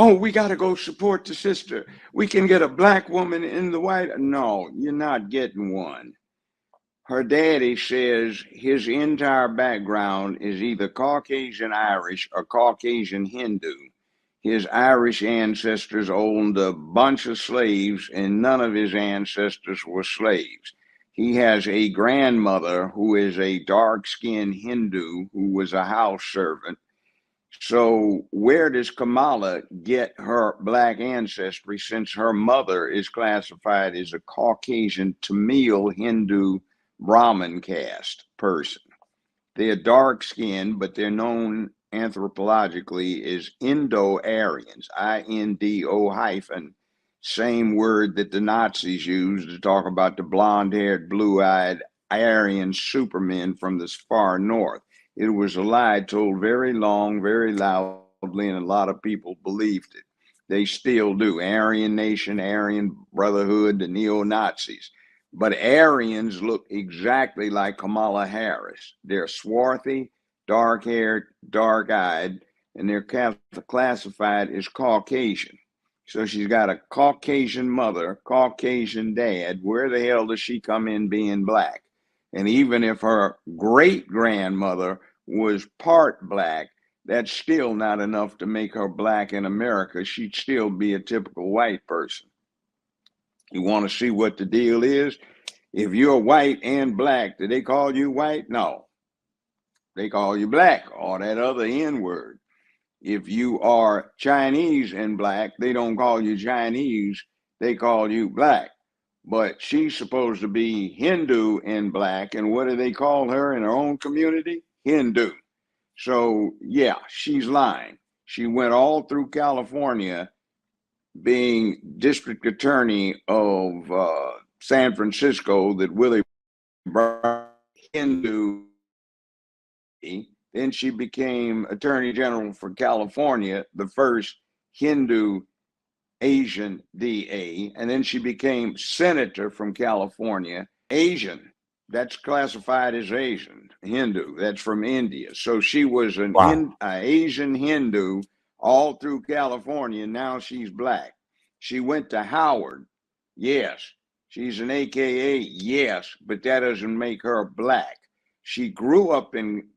Oh, we got to go support the sister. We can get a black woman in the White. No, you're not getting one. Her daddy says his entire background is either Caucasian Irish or Caucasian Hindu. His Irish ancestors owned a bunch of slaves, and none of his ancestors were slaves. He has a grandmother who is a dark-skinned Hindu who was a house servant. So where does Kamala get her black ancestry since her mother is classified as a Caucasian Tamil Hindu Brahmin caste person? They're dark skinned, but they're known anthropologically as Indo-Aryans, I-N-D-O hyphen, same word that the Nazis used to talk about the blonde-haired, blue-eyed Aryan supermen from the far north. It was a lie told very long, very loudly, and a lot of people believed it. They still do. Aryan Nation, Aryan Brotherhood, the neo-Nazis. But Aryans look exactly like Kamala Harris. They're swarthy, dark-haired, dark-eyed, and they're classified as Caucasian. So she's got a Caucasian mother, Caucasian dad. Where the hell does she come in being black? And even if her great-grandmother was part black, that's still not enough to make her black in America. She'd still be a typical white person. You want to see what the deal is? If you're white and black, do they call you white? No. They call you black, or that other N word. If you are Chinese and black, they don't call you Chinese, they call you black. But she's supposed to be Hindu and black, and what do they call her in her own community? Hindu. So, yeah, she's lying. She went all through California being district attorney of San Francisco that Willie Brown Hindu. Then she became attorney general for California, the first Hindu Asian DA. And then she became senator from California, Asian. That's classified as Asian, Hindu. That's from India. So she was an Asian Hindu all through California. Now she's black. She went to Howard. Yes. She's an AKA. Yes. But that doesn't make her black. She grew up in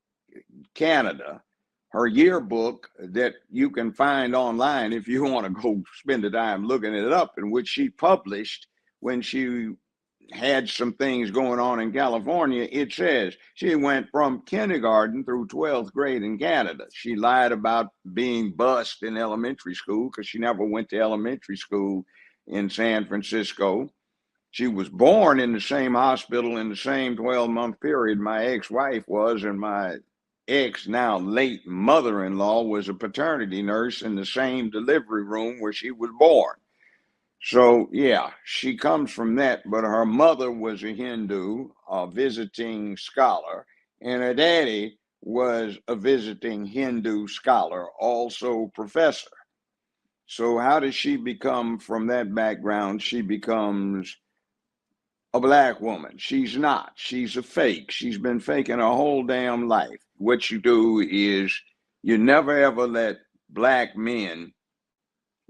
Canada. Her yearbook that you can find online if you want to go spend the time looking it up, in which she published when she had some things going on in California, it says she went from kindergarten through 12th grade in Canada. She lied about being bused in elementary school because she never went to elementary school in San Francisco. She was born in the same hospital in the same 12-month period my ex-wife was, and my ex, now late mother-in-law, was a paternity nurse in the same delivery room where she was born. So, yeah, she comes from that, but her mother was a Hindu, a visiting scholar, and her daddy was a visiting Hindu scholar, also professor. So how does she become, from that background, she becomes a black woman? She's not. She's a fake. She's been faking her whole damn life. What you do is you never ever let black men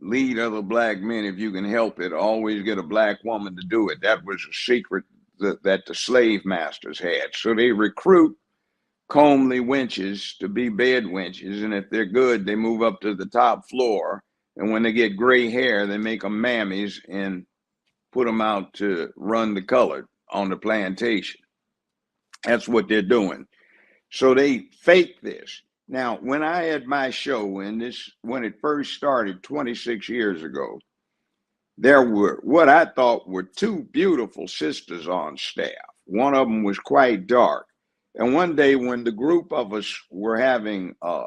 lead other black men if you can help it. Always get a black woman to do it. That was a secret that the slave masters had. So they recruit comely wenches to be bed wenches, and if they're good, they move up to the top floor. And when they get gray hair, they make them mammies and put them out to run the colored on the plantation. That's what they're doing. So they fake this. Now, when I had my show, and when it first started 26 years ago, there were what I thought were two beautiful sisters on staff. One of them was quite dark. And one day when the group of us were having a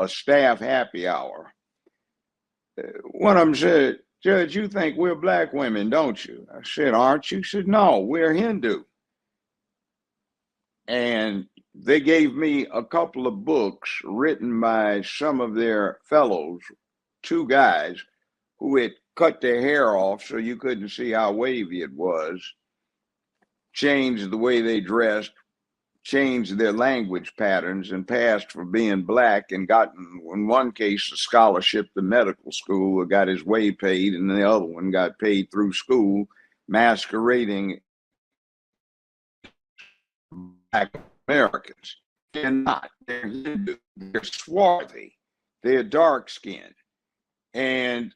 staff happy hour, one of them said, "Judge, you think we're black women, don't you?" I said, "Aren't you?" She said, "No, we're Hindu." And they gave me a couple of books written by some of their fellows, two guys who had cut their hair off so you couldn't see how wavy it was, changed the way they dressed, changed their language patterns and passed for being black and gotten, in one case, a scholarship to medical school or got his way paid, and the other one got paid through school, masquerading black Americans. They're not. They're Hindu. They're swarthy. They're dark skinned. And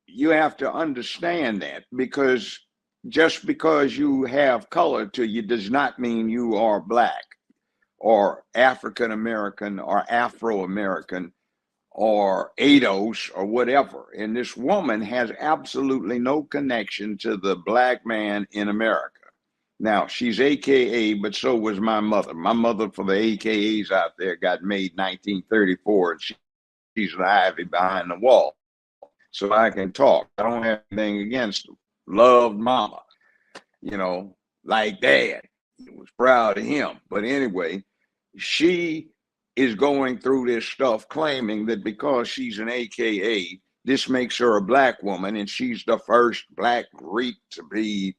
you have to understand that, because just because you have color to you does not mean you are black or African American or Afro American or ADOS or whatever. And this woman has absolutely no connection to the black man in America. Now, she's AKA, but so was my mother. My mother, for the AKAs out there, got made 1934, and she's an ivy behind the wall. So I can talk. I don't have anything against them. Loved mama, you know, like dad. Was proud of him. But anyway, she is going through this stuff claiming that because she's an AKA, this makes her a black woman, and she's the first black Greek to be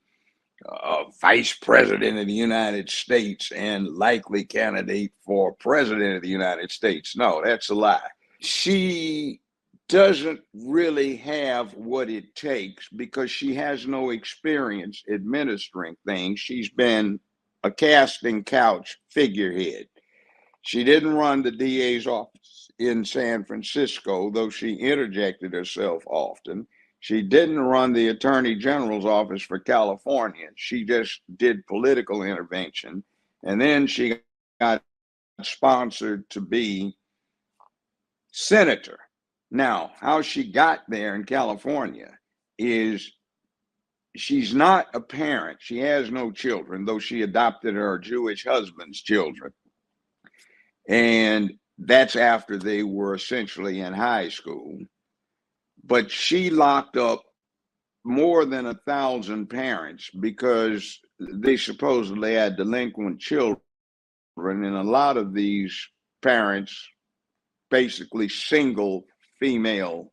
vice president of the United States and likely candidate for president of the United States. No, that's a lie. She doesn't really have what it takes because she has no experience administering things. She's been a casting couch figurehead. She didn't run the DA's office in San Francisco, though she interjected herself often. She didn't run the Attorney General's office for California. She just did political intervention. And then she got sponsored to be senator. Now, how she got there in California is she's not a parent. She has no children, though she adopted her Jewish husband's children. And that's after they were essentially in high school. But she locked up more than 1,000 parents because they supposedly had delinquent children. And a lot of these parents, basically single female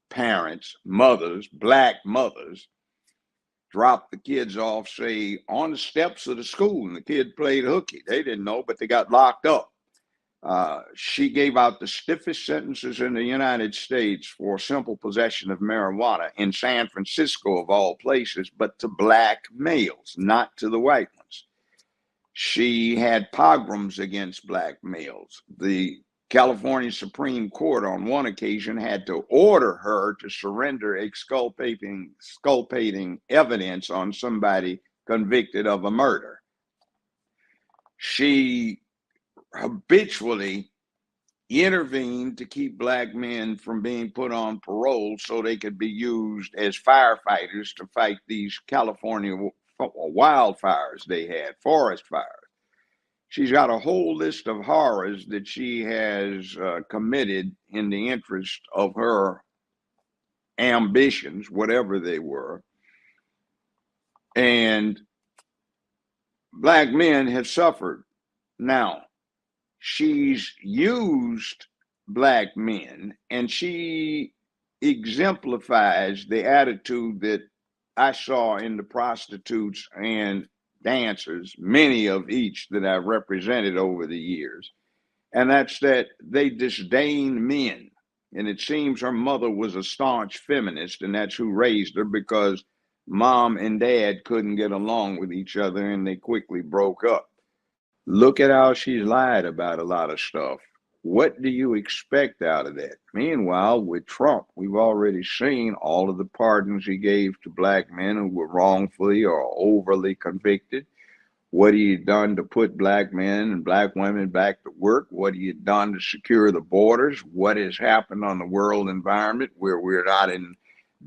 parents, mothers, black mothers, dropped the kids off, say, on the steps of the school, and the kid played hooky. They didn't know, but they got locked up. She gave out the stiffest sentences in the United States for simple possession of marijuana in San Francisco, of all places, but to black males, not to the white ones. She had pogroms against black males. The California Supreme Court on one occasion had to order her to surrender exculpating evidence on somebody convicted of a murder. She habitually intervened to keep black men from being put on parole so they could be used as firefighters to fight these California wildfires they had, forest fires. She's got a whole list of horrors that she has committed in the interest of her ambitions, whatever they were. And black men have suffered. Now, she's used black men, and she exemplifies the attitude that I saw in the prostitutes and dancers, many of each that I've represented over the years. And that's that they disdain men. And it seems her mother was a staunch feminist, and that's who raised her, because mom and dad couldn't get along with each other and they quickly broke up. Look at how she's lied about a lot of stuff. What do you expect out of that? Meanwhile, with Trump, we've already seen all of the pardons he gave to black men who were wrongfully or overly convicted. What he had done to put black men and black women back to work. What he had done to secure the borders. What has happened on the world environment where we're not in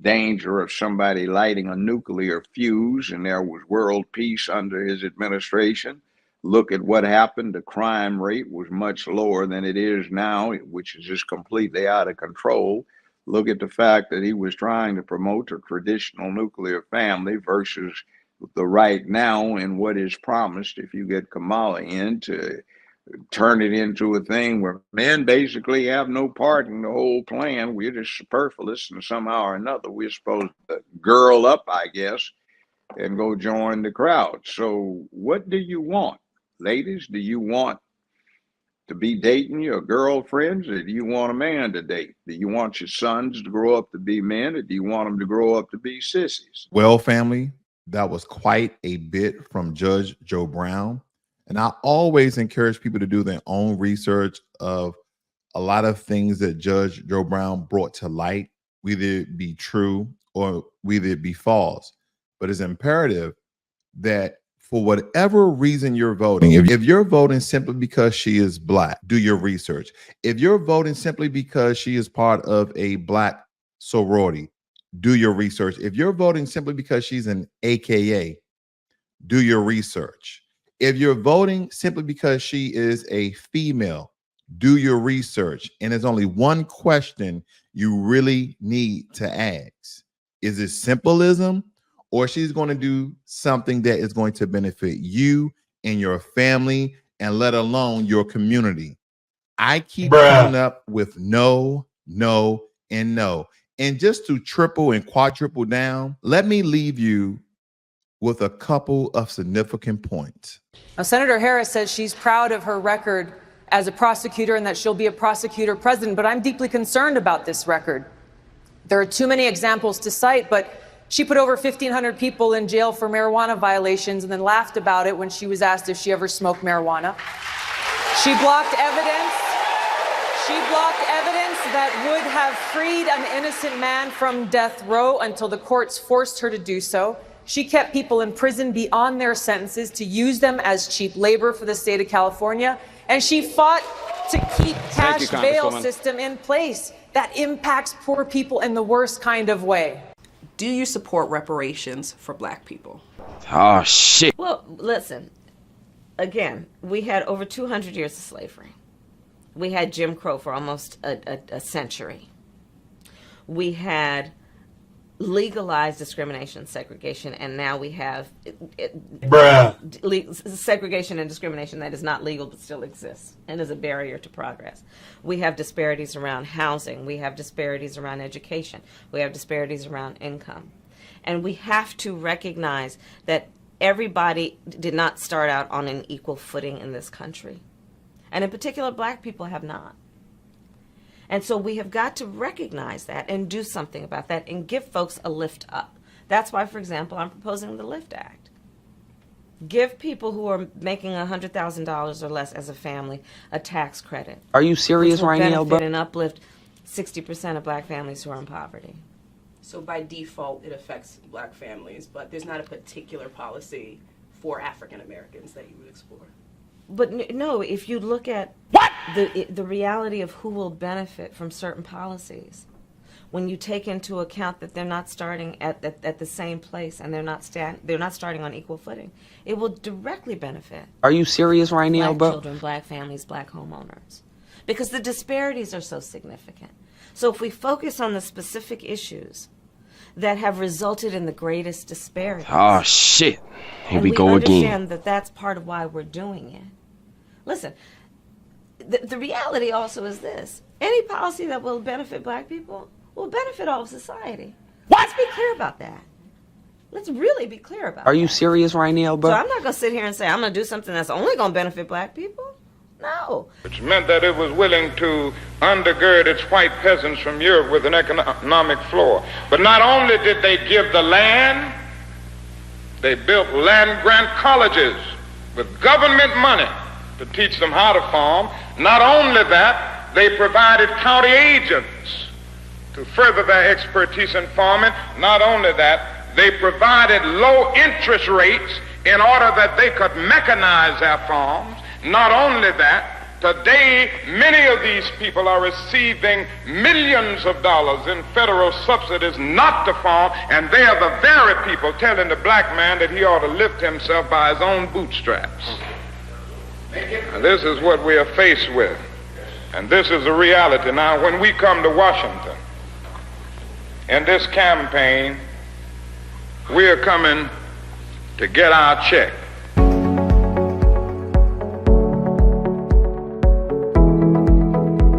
danger of somebody lighting a nuclear fuse, and there was world peace under his administration. Look at what happened. The crime rate was much lower than it is now, which is just completely out of control. Look at the fact that he was trying to promote a traditional nuclear family versus the right now and what is promised if you get Kamala in to turn it into a thing where men basically have no part in the whole plan. We're just superfluous, and somehow or another we're supposed to girl up, I guess, and go join the crowd. So what do you want? Ladies, do you want to be dating your girlfriends, or do you want a man to date? Do you want your sons to grow up to be men, or do you want them to grow up to be sissies? Well, family, that was quite a bit from Judge Joe Brown. And I always encourage people to do their own research of a lot of things that Judge Joe Brown brought to light, whether it be true or whether it be false. But it's imperative that for whatever reason you're voting, if you're voting simply because she is Black, do your research. If you're voting simply because she is part of a Black sorority, do your research. If you're voting simply because she's an AKA, do your research. If you're voting simply because she is a female, do your research. And there's only one question you really need to ask. Is it symbolism, or she's going to do something that is going to benefit you and your family, and let alone your community? I keep coming up with no, no, and no. And just to triple and quadruple down, let me leave you with a couple of significant points. Now, Senator Harris says she's proud of her record as a prosecutor and that she'll be a prosecutor president, but I'm deeply concerned about this record. There are too many examples to cite, but she put over 1,500 people in jail for marijuana violations and then laughed about it when she was asked if she ever smoked marijuana. She blocked evidence. She blocked evidence that would have freed an innocent man from death row until the courts forced her to do so. She kept people in prison beyond their sentences to use them as cheap labor for the state of California. And she fought to keep cash bail system in place that impacts poor people in the worst kind of way. Do you support reparations for Black people? Oh, shit. Well, listen, again, we had over 200 years of slavery. We had Jim Crow for almost a century. We had legalized discrimination, segregation, and now we have segregation and discrimination that is not legal but still exists and is a barrier to progress. We have disparities around housing. We have disparities around education. We have disparities around income. And we have to recognize that everybody did not start out on an equal footing in this country. And in particular, Black people have not. And so we have got to recognize that and do something about that and give folks a lift up. That's why, for example, I'm proposing the LIFT Act. Give people who are making $100,000 or less as a family a tax credit. Are you serious right now, bro? And uplift 60% of Black families who are in poverty. So by default, it affects Black families, but there's not a particular policy for African Americans that you would explore. But no, if you look at the reality of who will benefit from certain policies, when you take into account that they're not starting at the same place and they're not starting on equal footing, it will directly benefit. Are you serious right now, Black bro? children, Black families, Black homeowners, because the disparities are so significant. So if we focus on the specific issues that have resulted in the greatest disparities, oh shit, here we go again. We understand that that's part of why we're doing it. Listen, the reality also is this. Any policy that will benefit Black people will benefit all of society. Let's be clear about that. Let's really be clear about that. Are you serious right now, bro? So I'm not going to sit here and say I'm going to do something that's only going to benefit Black people. No. Which meant that it was willing to undergird its white peasants from Europe with an economic floor. But not only did they give the land, they built land-grant colleges with government money to teach them how to farm. Not only that, they provided county agents to further their expertise in farming. Not only that, they provided low interest rates in order that they could mechanize their farms. Not only that, today many of these people are receiving millions of dollars in federal subsidies not to farm, and they are the very people telling the Black man that he ought to lift himself by his own bootstraps. And this is what we are faced with. And this is the reality. Now, when we come to Washington, in this campaign, we are coming to get our check.